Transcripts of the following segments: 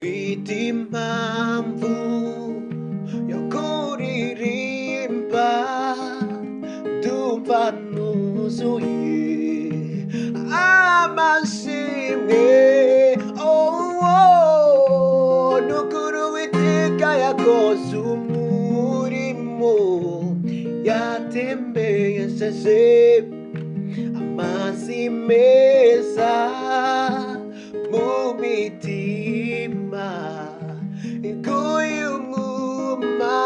Biti mampu yang kuririmba Tuhan nusuye amasimye nukuru witika yako sumurimo yatembeye sese amasimeza mu mitima kuyumuma.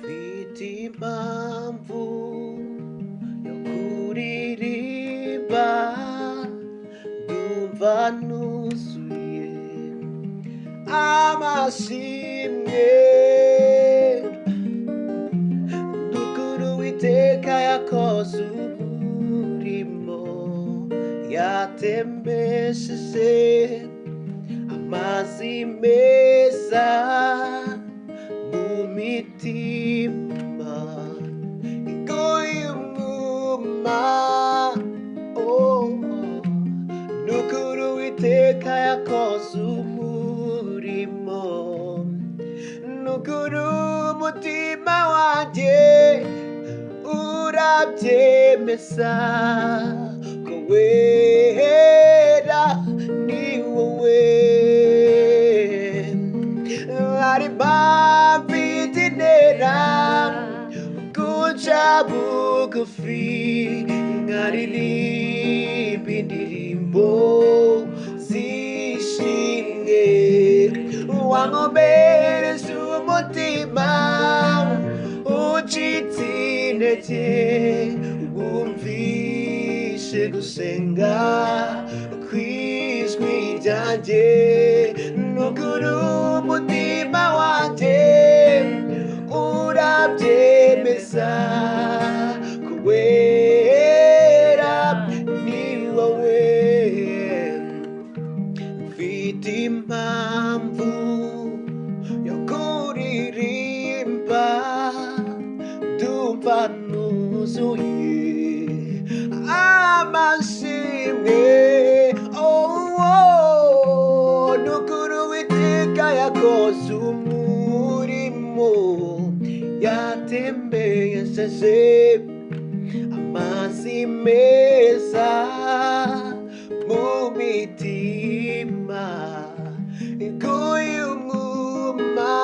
Viti mampu yang kuririmba Tuhan nusuye amasimye nukuru witeka yakoze umurimo yatembesheje amazi meza mu mitima kuyumuma. Nukuru witeka yakoze umurimo nukuru umutima wanjye urabyemeza ko wera ni wowe ari mpamvu intera guca bugufi nkaririmba indirimbo zishimye wankomereje umutima ucitse intege wumvishe gusenga kw'ijwi ryanjye nukuri umutima wanjye urabyemeza ko wera ni wowe mfite impamvu yo kuririmba ndumva nuzuye amashimwe nukuri witeka yakoze umurimo yatembesheje amazi meza mu mitima kuyumuma.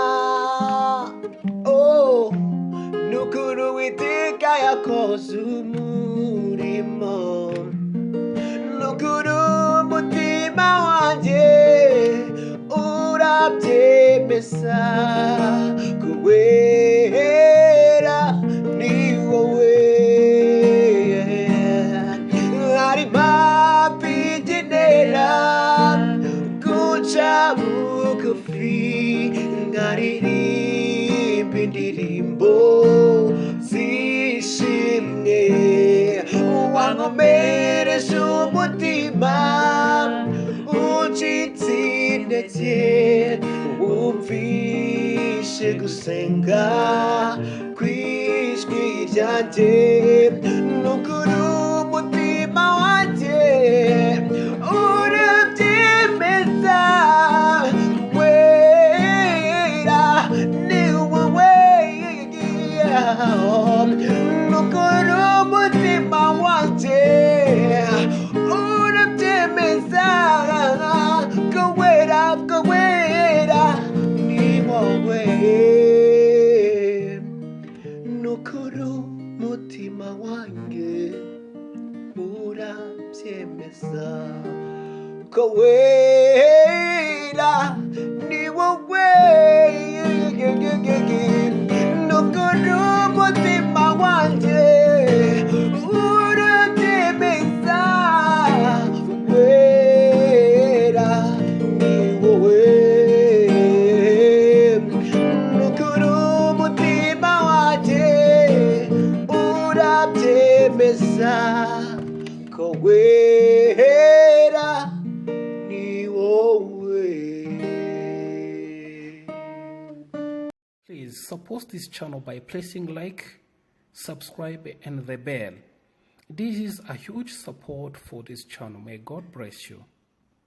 Nukuri witeka yakoze umurimo nukuri umutima wanjye urabyemeza ko wera ni wowe ari mpamvu intera guca bugufi nkaririmba indirimbo zishimye wankomereje umutima ucitse intege wumvishe gusenga kw'ijwi ryanjye nukuri umutima wanjye urabyemeza wera ni wowe nukuri umutima wanjye urabyemeza ko wera ni wowe nukuri umutima wanjye urabyemeza ko wera ni wowe nukuri umutima wanjye urabyemeza wera ni wowe nukuri umutima wanjye urabyemeza. umwuka wera ni wowe. Please support this channel by pressing like, subscribe and the bell. This is a huge support for this channel. May God bless you.